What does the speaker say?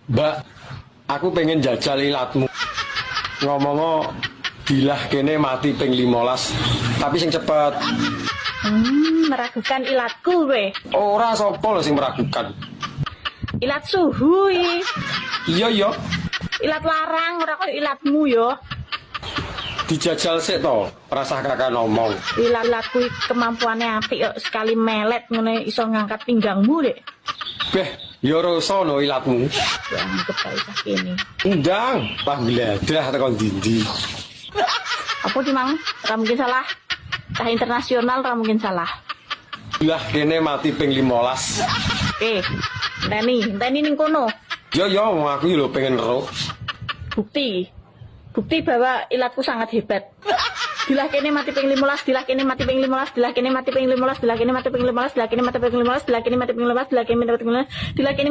Mbak, aku pengen jajal ilatmu. Ngomong dilah kene mati ping 15, tapi sing cepet. Meragukan ilatku we. Ora sapa lho sing meragukan. Ilat suhu iki. Iya. Ilat larang ora kok ilatmu yo. Dijajal sik to, rasah kakak ngomong. Ilatku kemampuannya apik kok sekali melet ngene iso ngangkat pinggangmu, Dek. Beh, ya rasa no ilatmu. Ya anggap bae cah kene. Undang, lah gledah tekan dindi. Apa sih, Mang? Ora mungkin salah. Cah internasional ora mungkin salah. Lah kene mati ping 15. Enteni ning kono. Ya wong aku lho pengen roh. Bukti bahwa ilatku sangat hebat. Dilah kene mati ping 15, dilah kene mati ping 15, dilah kene mati ping 15, dilah kene mati ping 15, dilah kene mati ping 15, dilah kene mati ping 15, dilah kene mati ping 15, dilah kene mati